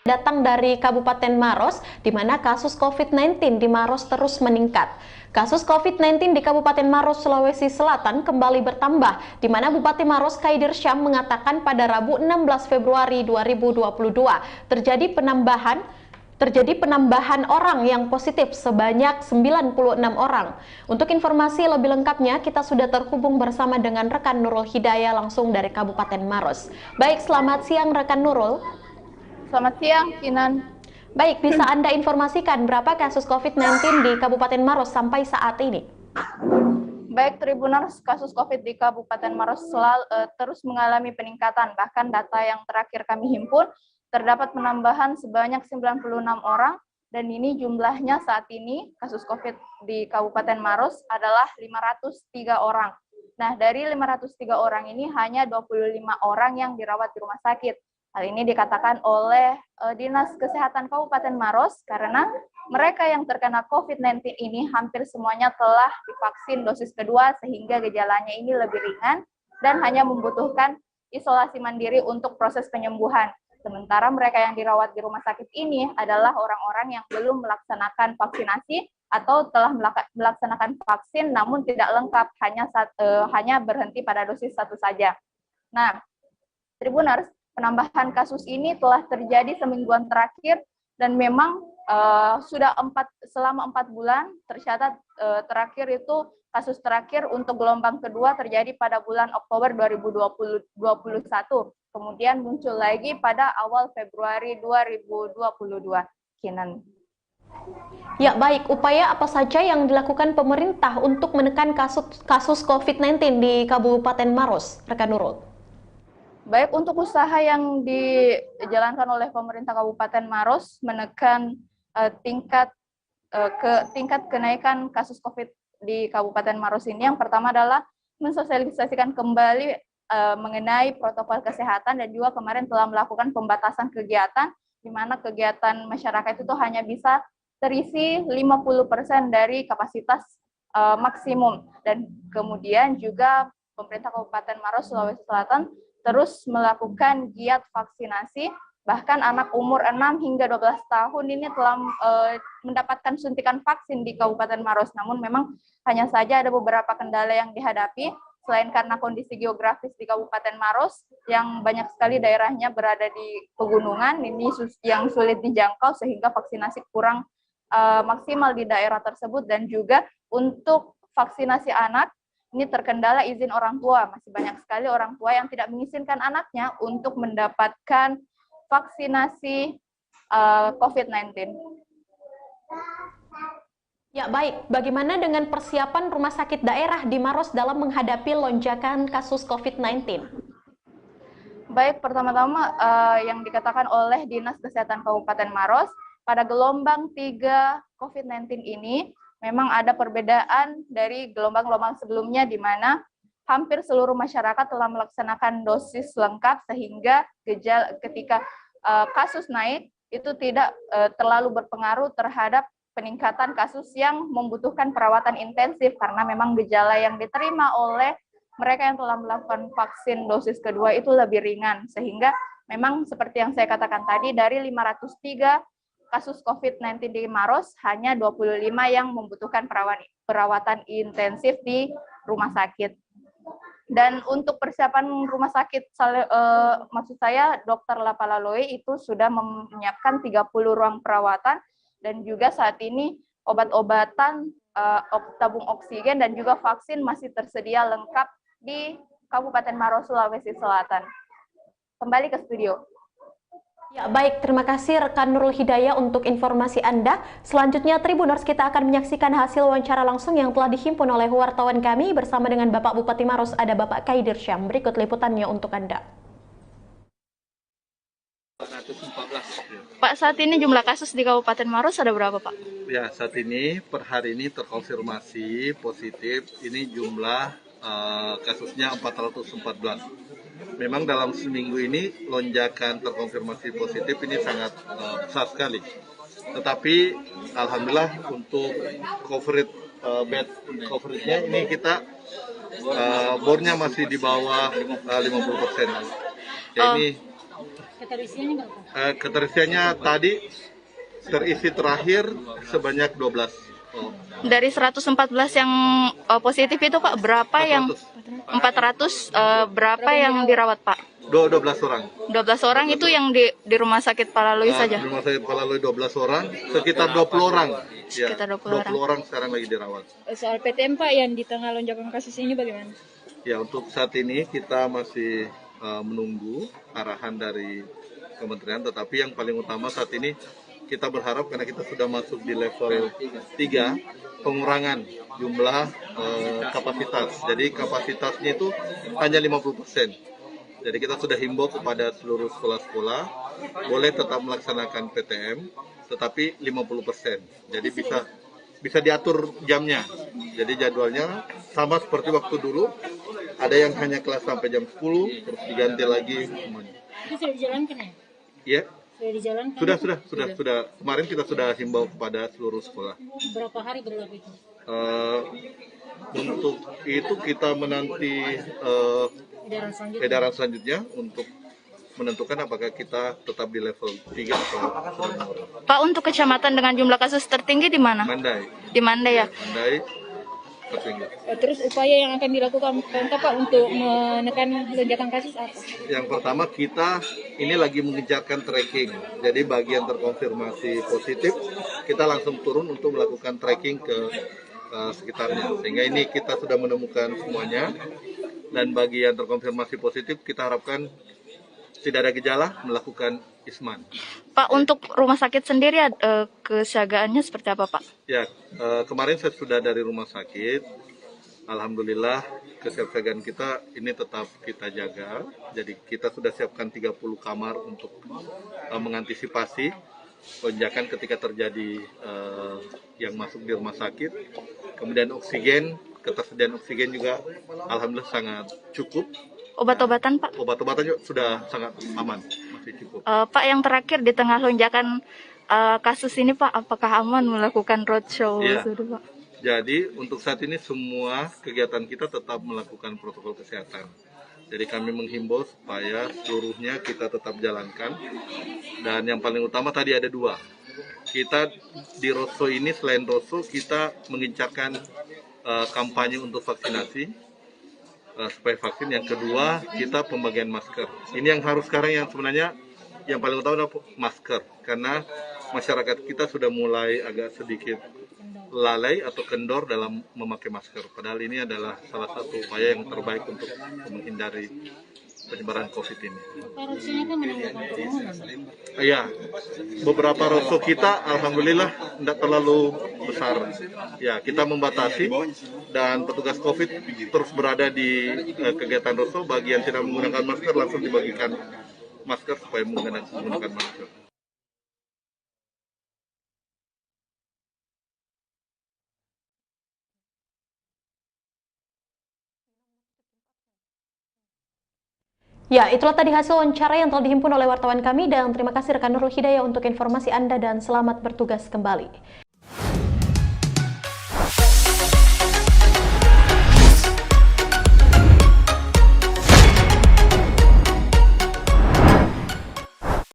Datang dari Kabupaten Maros, di mana kasus COVID-19 di Maros terus meningkat. Kasus COVID-19 di Kabupaten Maros, Sulawesi Selatan kembali bertambah, di mana Bupati Maros Kaidir Syam mengatakan pada Rabu 16 Februari 2022 terjadi penambahan orang yang positif sebanyak 96 orang. Untuk informasi lebih lengkapnya, kita sudah terhubung bersama dengan rekan Nurul Hidayah langsung dari Kabupaten Maros. Baik, selamat siang rekan Nurul. Selamat siang, Kinan. Baik, bisa Anda informasikan berapa kasus COVID-19 di Kabupaten Maros sampai saat ini? Baik, Tribuners, kasus COVID di Kabupaten Maros terus mengalami peningkatan. Bahkan data yang terakhir kami himpun, terdapat penambahan sebanyak 96 orang, dan ini jumlahnya saat ini kasus COVID di Kabupaten Maros adalah 503 orang. Nah, dari 503 orang ini hanya 25 orang yang dirawat di rumah sakit. Hal ini dikatakan oleh Dinas Kesehatan Kabupaten Maros karena mereka yang terkena COVID-19 ini hampir semuanya telah divaksin dosis kedua sehingga gejalanya ini lebih ringan dan hanya membutuhkan isolasi mandiri untuk proses penyembuhan. Sementara mereka yang dirawat di rumah sakit ini adalah orang-orang yang belum melaksanakan vaksinasi atau telah melaksanakan vaksin namun tidak lengkap, hanya berhenti pada dosis satu saja. Nah, Tribuners, penambahan kasus ini telah terjadi semingguan terakhir dan memang selama 4 bulan tercatat terakhir itu kasus terakhir untuk gelombang kedua terjadi pada bulan Oktober 2021. Kemudian muncul lagi pada awal Februari 2022. Kinan. Ya, baik. Upaya apa saja yang dilakukan pemerintah untuk menekan kasus COVID-19 di Kabupaten Maros, rekan Nurul? Baik, untuk usaha yang dijalankan oleh pemerintah Kabupaten Maros menekan tingkat kenaikan kasus COVID di Kabupaten Maros ini, yang pertama adalah mensosialisasikan kembali mengenai protokol kesehatan, dan juga kemarin telah melakukan pembatasan kegiatan, di mana kegiatan masyarakat itu hanya bisa terisi 50% dari kapasitas maksimum. Dan kemudian juga pemerintah Kabupaten Maros, Sulawesi Selatan terus melakukan giat vaksinasi, bahkan anak umur 6 hingga 12 tahun ini telah mendapatkan suntikan vaksin di Kabupaten Maros. Namun memang hanya saja ada beberapa kendala yang dihadapi, selain karena kondisi geografis di Kabupaten Maros yang banyak sekali daerahnya berada di pegunungan, ini yang sulit dijangkau sehingga vaksinasi kurang maksimal di daerah tersebut, dan juga untuk vaksinasi anak, ini terkendala izin orang tua. Masih banyak sekali orang tua yang tidak mengizinkan anaknya untuk mendapatkan vaksinasi COVID-19. Ya, baik. Bagaimana dengan persiapan rumah sakit daerah di Maros dalam menghadapi lonjakan kasus COVID-19? Baik, pertama-tama yang dikatakan oleh Dinas Kesehatan Kabupaten Maros, pada gelombang 3 COVID-19 ini memang ada perbedaan dari gelombang-gelombang sebelumnya, di mana hampir seluruh masyarakat telah melaksanakan dosis lengkap, sehingga ketika kasus naik itu tidak terlalu berpengaruh terhadap peningkatan kasus yang membutuhkan perawatan intensif, karena memang gejala yang diterima oleh mereka yang telah melakukan vaksin dosis kedua itu lebih ringan, sehingga memang seperti yang saya katakan tadi, dari 503 kasus COVID-19 di Maros, hanya 25 yang membutuhkan perawatan intensif di rumah sakit. Dan untuk persiapan rumah sakit, maksud saya Dr. Lapalaloe itu sudah menyiapkan 30 ruang perawatan, dan juga saat ini obat-obatan, tabung oksigen, dan juga vaksin masih tersedia lengkap di Kabupaten Maros, Sulawesi Selatan. Kembali ke studio. Ya, baik, terima kasih rekan Nurul Hidayah untuk informasi Anda. Selanjutnya Tribuners, kita akan menyaksikan hasil wawancara langsung yang telah dihimpun oleh wartawan kami bersama dengan Bapak Bupati Maros, ada Bapak Kaidir Syam. Berikut liputannya untuk Anda. Pak, saat ini jumlah kasus di Kabupaten Maros ada berapa, Pak? Ya, saat ini per hari ini terkonfirmasi positif, ini jumlah kasusnya 414. Memang dalam seminggu ini lonjakan terkonfirmasi positif ini sangat besar sekali. Tetapi alhamdulillah untuk coverage bed coverage-nya ini kita bornya masih di bawah 50%. Ya, ini keterisiannya tadi terisi terakhir sebanyak 12. Dari 114 yang positif itu Pak, berapa yang 400 berapa yang dirawat Pak? 12 orang. 12 orang itu yang di Rumah Sakit Palalui saja? Di Rumah Sakit Palalui 12 orang, sekitar 20 orang. Ya, Sekitar 20 orang sekarang lagi dirawat. Soal PTM Pak, yang di tengah lonjakan kasus ini bagaimana? Ya, untuk saat ini kita masih menunggu arahan dari kementerian, tetapi yang paling utama saat ini kita berharap karena kita sudah masuk di level 3, pengurangan jumlah kapasitas. Jadi kapasitasnya itu hanya 50%. Jadi kita sudah himbau kepada seluruh sekolah-sekolah boleh tetap melaksanakan PTM, tetapi 50%. Jadi bisa diatur jamnya. Jadi jadwalnya sama seperti waktu dulu. Ada yang hanya kelas sampai jam 10, terus diganti lagi semuanya. Itu sudah dijalankan ya? Ya, Sudah dijalankan? sudah. Kemarin kita sudah himbau kepada seluruh sekolah. Berapa hari berlaku itu? Untuk itu kita menanti Edaran selanjutnya? edaran selanjutnya untuk menentukan apakah kita tetap di level 3 atau sudah menurun. Pak, untuk kecamatan dengan jumlah kasus tertinggi di mana? Mandai, Di Mandai ya? tertinggi. Terus upaya yang akan dilakukan pemerintah Pak untuk menekan lonjakan kasus apa? Yang pertama kita ini lagi mengejarkan tracking. Jadi bagi yang terkonfirmasi positif, kita langsung turun untuk melakukan tracking ke sekitarnya. Sehingga ini kita sudah menemukan semuanya. Dan bagi yang terkonfirmasi positif, kita harapkan tidak ada gejala melakukan isman. Pak, untuk rumah sakit sendiri kesiagaannya seperti apa Pak? Ya, kemarin saya sudah dari rumah sakit. Alhamdulillah kesiapsiagaan kita ini tetap kita jaga. Jadi kita sudah siapkan 30 kamar untuk mengantisipasi lonjakan ketika terjadi yang masuk di rumah sakit. Kemudian oksigen, ketersediaan oksigen juga alhamdulillah sangat cukup. Obat-obatan Pak? Obat-obatan juga sudah sangat aman, masih cukup. Pak, yang terakhir di tengah lonjakan kasus ini Pak, apakah aman melakukan roadshow? Ya. Sudah, Pak? Jadi untuk saat ini semua kegiatan kita tetap melakukan protokol kesehatan. Jadi kami menghimbau supaya seluruhnya kita tetap jalankan. Dan yang paling utama tadi ada 2. Kita di Rosso ini selain Rosso kita mengincarkan kampanye untuk vaksinasi. Supaya vaksin. Yang kedua kita pembagian masker. Ini yang harus sekarang yang sebenarnya yang paling utama adalah masker, karena masyarakat kita sudah mulai agak sedikit lalai atau kendor dalam memakai masker. Padahal ini adalah salah satu upaya yang terbaik untuk menghindari penyebaran COVID ini. Harusnya kan meningkatkan kerumunan. Ya, beberapa rosso kita alhamdulillah tidak terlalu besar. Ya, kita membatasi dan petugas COVID terus berada di kegiatan rosso. Bagi yang tidak menggunakan masker langsung dibagikan masker supaya menggunakan masker. Ya, itulah tadi hasil wawancara yang telah dihimpun oleh wartawan kami dan terima kasih rekan Nurul Hidayah untuk informasi Anda dan selamat bertugas kembali.